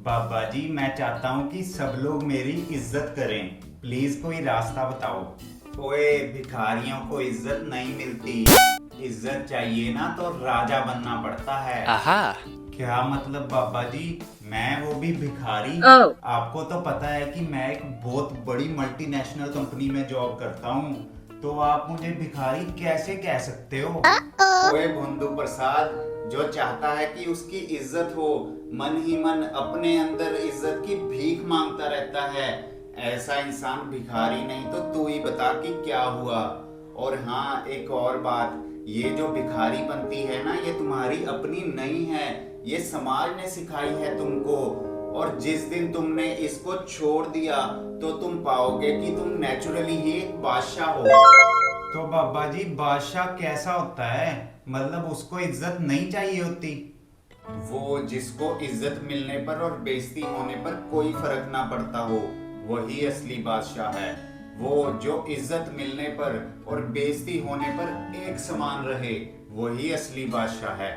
बाबा जी, मैं चाहता हूँ कि सब लोग मेरी इज्जत करें। प्लीज कोई रास्ता बताओ। ओए, भिखारियों को इज्जत नहीं मिलती। इज्जत चाहिए ना तो राजा बनना पड़ता है। Aha. क्या मतलब बाबा जी? मैं वो भी भिखारी? आपको तो पता है कि मैं एक बहुत बड़ी मल्टीनेशनल कंपनी में जॉब करता हूँ, तो आप मुझे भिखारी कैसे कह सकते हो? ओए भोंदू प्रसाद, जो चाहता है कि उसकी इज्जत हो, मन ही मन अपने अंदर इज्जत की भीख मांगता रहता है, ऐसा इंसान भिखारी नहीं। तो तू ही बता कि क्या हुआ। और हाँ, एक और बात, ये जो भिखारी बनती है ना, ये तुम्हारी अपनी नहीं है, ये समाज ने सिखाई है तुमको। और जिस दिन तुमने इसको छोड़ दिया तो तुम पाओगे कि तुम नेचुरली ही एक बादशाह हो। तो बाबा जी, बादशाह कैसा होता है? मतलब उसको इज्जत नहीं चाहिए होती? वो जिसको इज्जत मिलने पर और बेइज्जती होने पर कोई फर्क ना पड़ता हो, वही असली बादशाह है। वो जो इज्जत मिलने पर और बेइज्जती होने पर एक समान रहे, वही असली बादशाह है।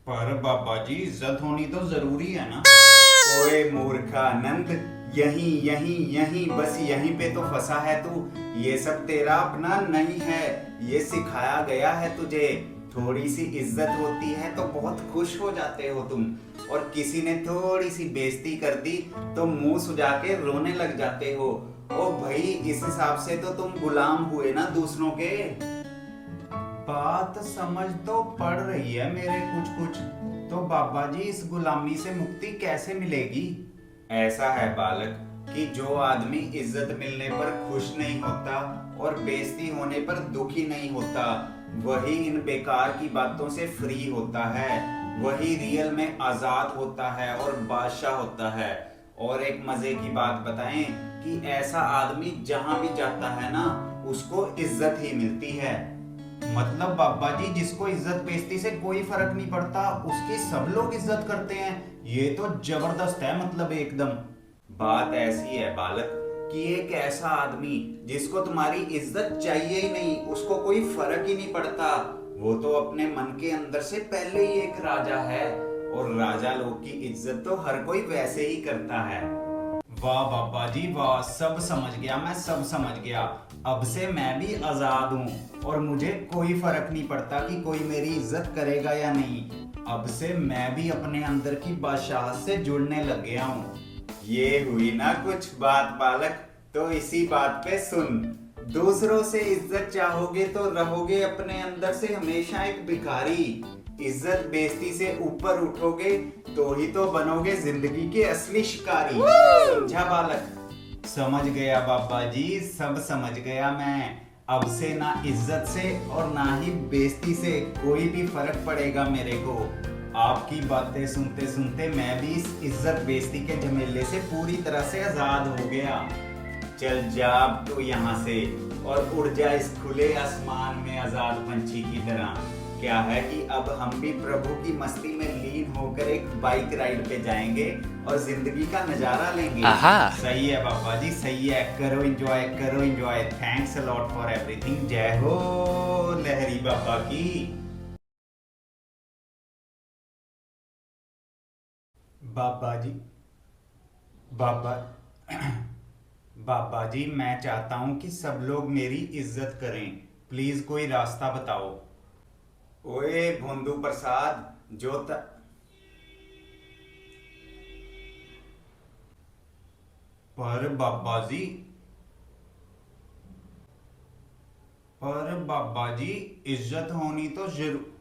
पर बाबा जी, इज्जत होनी तो जरूरी है ना? ओए मूर्खानंद, यहीं यहीं यहीं बस यहीं पे तो फंसा है तू। ये सब तेरा अपना नहीं है, ये सिखाया गया है तुझे। थोड़ी सी इज्जत होती है तो बहुत खुश हो जाते हो तुम, और किसी ने थोड़ी सी बेइज्जती कर दी तो मुंह सुजा के रोने लग जाते हो। ओ भाई, इस हिसाब से तो तुम गुलाम हुए ना दूसरों के। बात समझ तो पड़ रही है मेरे कुछ कुछ। तो बाबा जी, इस गुलामी से मुक्ति कैसे मिलेगी? ऐसा है बालक, कि जो आदमी इज्जत मिलने पर खुश नहीं होता और बेइज्जती होने पर दुखी नहीं होता, वही इन बेकार की बातों से फ्री होता है। वही रियल में आजाद होता है और बादशाह होता है। और एक मजे की बात बताएं, कि ऐसा आदमी जहां भी जाता है ना, उसको इज्जत ही मिलती है। मतलब बाबा जी, जिसको इज्जत बेइज्जती से कोई फर्क नहीं पड़ता, उसकी सब लोग इज्जत करते हैं। ये तो जबरदस्त है, मतलब एकदम। बात ऐसी है बालक, कि एक ऐसा आदमी जिसको तुम्हारी इज्जत चाहिए ही नहीं, उसको कोई फर्क ही नहीं पड़ता, वो तो अपने मन के अंदर से पहले ही एक राजा है। और राजा लोग की इज्जत तो हर कोई वैसे ही करता है। वाह बाबा जी वाह, सब समझ गया, मैं सब समझ गया। अब से मैं भी आजाद हूँ और मुझे कोई फर्क नहीं पड़ता कि कोई मेरी इज्जत करेगा या नहीं। अब से मैं भी अपने अंदर की बादशाहत से जुड़ने लग गया हूँ। ये हुई ना कुछ बात बालक, तो इसी बात पे सुन। दूसरों से इज्जत चाहोगे तो रहोगे अपने अंदर से हमेशा एक भिखारी। इज्जत बेइज्जती से ऊपर उठोगे तो ही तो बनोगे जिंदगी के असली शिकारी। समझा बालक? समझ गया बाबा जी, सब समझ गया मैं। अब से ना इज्जत से और ना ही बेइज्जती से कोई भी फर्क पड़ेगा मेरे को। आपकी बातें सुनते सुनते मैं भी इस इज्जत बेइज्जती के झमेले से पूरी तरह से आजाद हो गया। चल जा अब तू यहाँ से, और उड़ जा इस खुले आसमान में आजाद पंछी की तरह। क्या है कि अब हम भी प्रभु की मस्ती में लीन होकर एक बाइक राइड पे जाएंगे और जिंदगी का नजारा लेंगे। Aha. सही है बाबा जी, सही है। करो एंजॉय, करो enjoy. Thanks a lot for everything. जय हो लहरी बाबा की। बाबा जी, बाबा बाबा जी, मैं चाहता हूँ कि सब लोग मेरी इज्जत करें। प्लीज कोई रास्ता बताओ। ओए भोंदू प्रसाद, जो त... पर बाबा जी, पर बाबा जी, इज्जत होनी तो जरूर।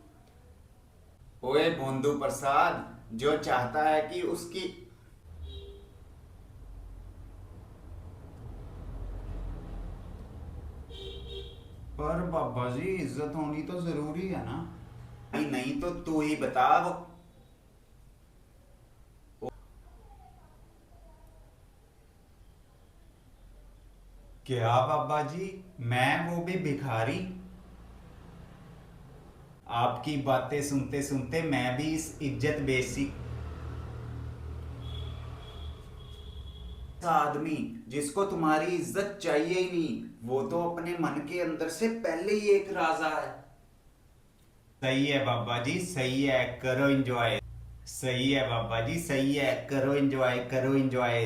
ओए भोंदू प्रसाद, जो चाहता है कि उसकी। पर बाबा जी, इज्जत होनी तो जरूरी है ना? नहीं नहीं तो तू ही बता वो। क्या बाबा जी, मैं वो भी भिखारी? आपकी बातें सुनते सुनते मैं भी इस इज्जत बेसी आदमी जिसको तुम्हारी इज्जत चाहिए ही नहीं, वो तो अपने मन के अंदर से पहले ही एक राजा है। सही है बाबा जी, सही है। करो एंजॉय। सही है बाबा जी, सही है, करो एंजॉय, करो एंजॉय।